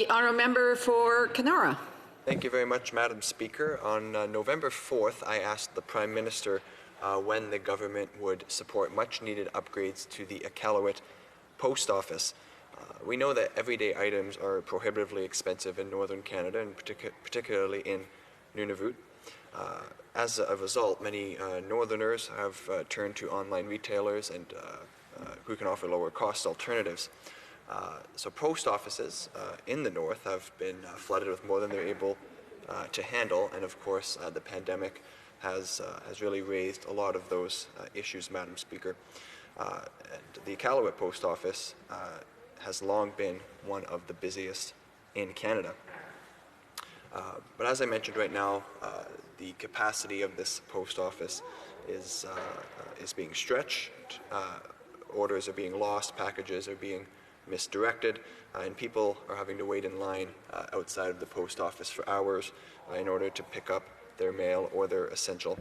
The honourable member for Kenora. Thank you very much, Madam Speaker. On November 4th, I asked the Prime Minister when the government would support much-needed upgrades to the Iqaluit Post Office. We know that everyday items are prohibitively expensive in Northern Canada, and particularly in Nunavut. As a result, many Northerners have turned to online retailers and who can offer lower-cost alternatives. So post offices in the north have been flooded with more than they're able to handle, and of course the pandemic has really raised a lot of those issues, Madam Speaker. And the Iqaluit Post Office has long been one of the busiest in Canada. But as I mentioned right now, the capacity of this post office is being stretched. Orders are being lost, packages are being misdirected, and people are having to wait in line outside of the post office for hours in order to pick up their mail or their essential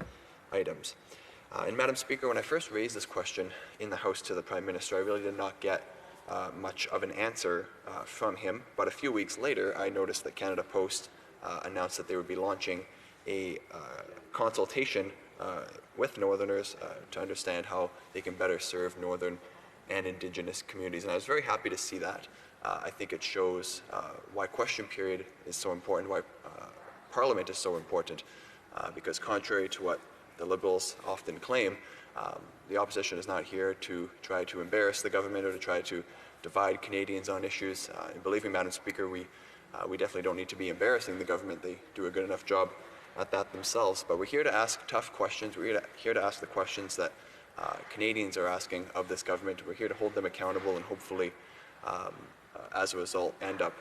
items. And Madam Speaker, when I first raised this question in the House to the Prime Minister, I really did not get much of an answer from him. But a few weeks later, I noticed that Canada Post announced that they would be launching a consultation with Northerners to understand how they can better serve Northern and Indigenous communities, and I was very happy to see that. I think it shows why question period is so important, why Parliament is so important, because contrary to what the Liberals often claim, the opposition is not here to try to embarrass the government or to try to divide Canadians on issues. And believe me, Madam Speaker, we definitely don't need to be embarrassing the government. They do a good enough job at that themselves. But we're here to ask tough questions. We're here to ask the questions that Canadians are asking of this government. We're here to hold them accountable and hopefully, as a result, end up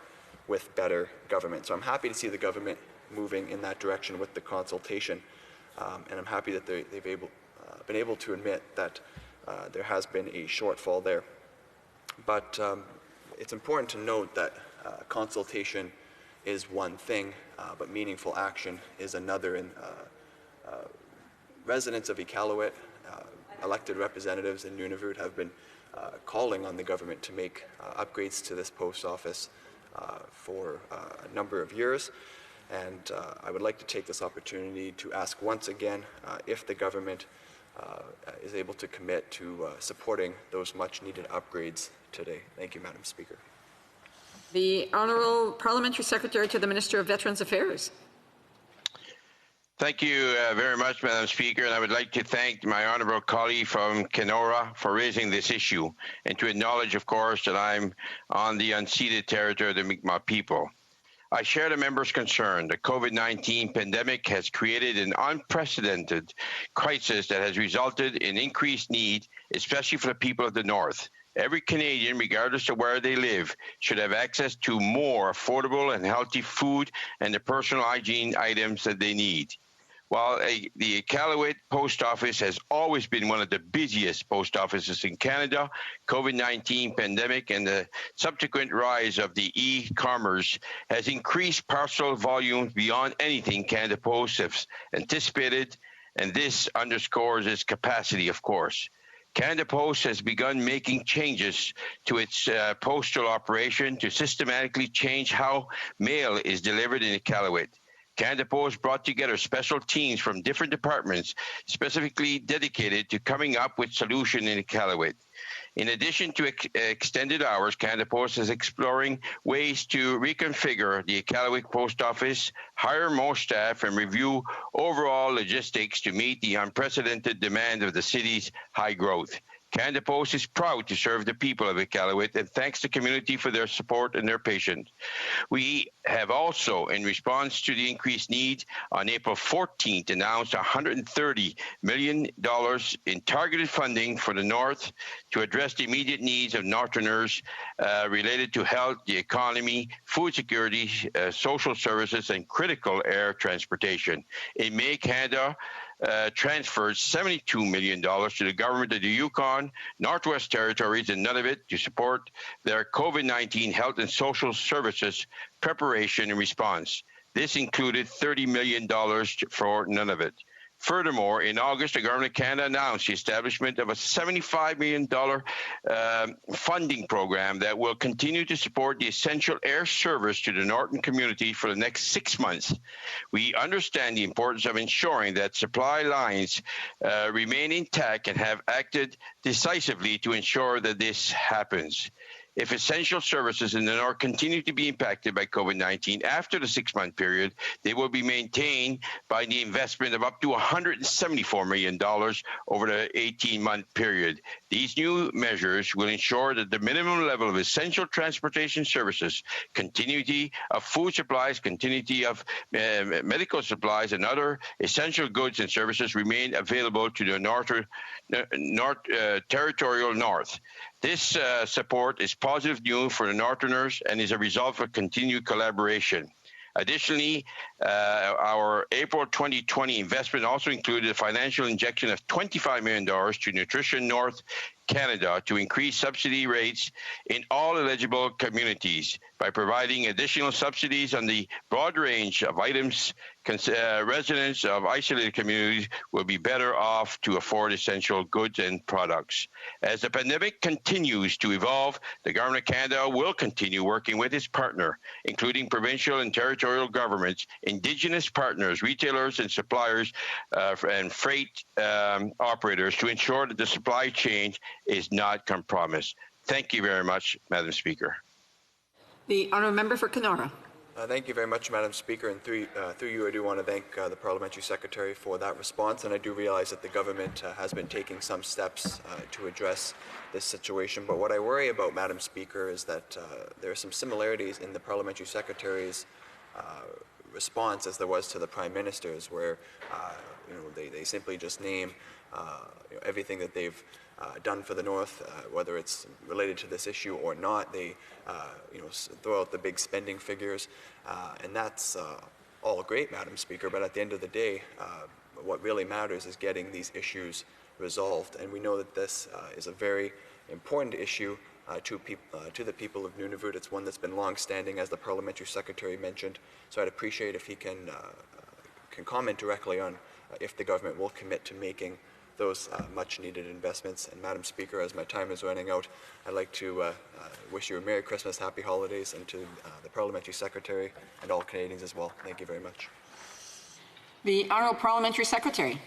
with better government. So I'm happy to see the government moving in that direction with the consultation, and I'm happy that they've been able to admit that there has been a shortfall there. But it's important to note that consultation is one thing, but meaningful action is another. And residents of Iqaluit, elected representatives in Nunavut have been calling on the government to make upgrades to this post office for a number of years. And I would like to take this opportunity to ask once again if the government is able to commit to supporting those much-needed upgrades today. Thank you, Madam Speaker. The Honourable Parliamentary Secretary to the Minister of Veterans Affairs. Thank you very much, Madam Speaker, and I would like to thank my honourable colleague from Kenora for raising this issue, and to acknowledge, of course, that I'm on the unceded territory of the Mi'kmaq people. I share the member's concern. The COVID-19 pandemic has created an unprecedented crisis that has resulted in increased need, especially for the people of the North. Every Canadian, regardless of where they live, should have access to more affordable and healthy food and the personal hygiene items that they need. While the Iqaluit Post Office has always been one of the busiest post offices in Canada, COVID-19 pandemic and the subsequent rise of the e-commerce has increased parcel volumes beyond anything Canada Post has anticipated, and this underscores its capacity, of course. Canada Post has begun making changes to its postal operation to systematically change how mail is delivered in Iqaluit. Canada Post brought together special teams from different departments specifically dedicated to coming up with solutions in Iqaluit. In addition to extended hours, Canada Post is exploring ways to reconfigure the Iqaluit Post Office, hire more staff, and review overall logistics to meet the unprecedented demand of the city's high growth. Canada Post is proud to serve the people of Iqaluit and thanks the community for their support and their patience. We have also, in response to the increased need, on April 14th announced $130 million in targeted funding for the North to address the immediate needs of Northerners related to health, the economy, food security, social services, and critical air transportation. In May, Canada transferred $72 million to the government of the Yukon, Northwest Territories, and Nunavut to support their COVID-19 health and social services preparation and response. This included $30 million for Nunavut. Furthermore, in August, the Government of Canada announced the establishment of a $75 million funding program that will continue to support the essential air service to the Northern community for the next 6 months. We understand the importance of ensuring that supply lines remain intact and have acted decisively to ensure that this happens. If essential services in the North continue to be impacted by COVID-19 after the 6-month period, they will be maintained by the investment of up to $174 million over the 18-month period. These new measures will ensure that the minimum level of essential transportation services, continuity of food supplies, continuity of medical supplies, and other essential goods and services remain available to the territorial North. This support is positive news for the Northerners and is a result of continued collaboration. Additionally, our April 2020 investment also included a financial injection of $25 million to Nutrition North Canada to increase subsidy rates in all eligible communities by providing additional subsidies on the broad range of items. Residents of isolated communities will be better off to afford essential goods and products. As the pandemic continues to evolve, the Government of Canada will continue working with its partner, including provincial and territorial governments, Indigenous partners, retailers and suppliers, and freight operators to ensure that the supply chain is not compromised. Thank you very much, Madam Speaker. The honourable member for Kenora. Thank you very much, Madam Speaker, and through you I do want to thank the Parliamentary Secretary for that response, and I do realize that the government has been taking some steps to address this situation, but what I worry about, Madam Speaker, is that there are some similarities in the Parliamentary Secretary's response as there was to the Prime Minister's, where they simply just name everything that they've done for the North, whether it's related to this issue or not. They throw out the big spending figures, and that's all great, Madam Speaker, but at the end of the day, what really matters is getting these issues resolved, and we know that this is a very important issue to the people of Nunavut. It's one that's been long-standing, as the Parliamentary Secretary mentioned, so I'd appreciate if he can comment directly on if the government will commit to making those much-needed investments. And Madam Speaker, as my time is running out, I'd like to wish you a Merry Christmas, Happy Holidays, and to the Parliamentary Secretary and all Canadians as well. Thank you very much. The honourable Parliamentary Secretary.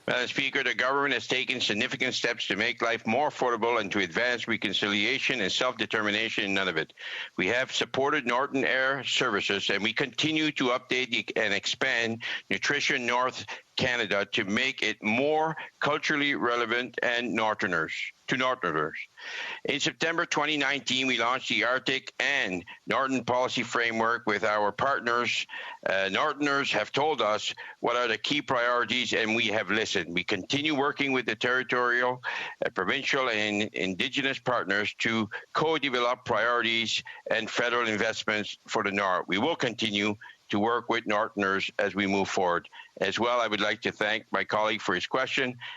Madam Speaker, the government has taken significant steps to make life more affordable and to advance reconciliation and self-determination in Nunavut. We have supported Northern Air Services, and we continue to update and expand Nutrition North Canada to make it more culturally relevant and Northerners. In September 2019, we launched the Arctic and Northern Policy Framework with our partners. Northerners have told us what are the key priorities, and we have listened. We continue working with the territorial, provincial, and Indigenous partners to co-develop priorities and federal investments for the North. We will continue to work with Northerners as we move forward. As well, I would like to thank my colleague for his question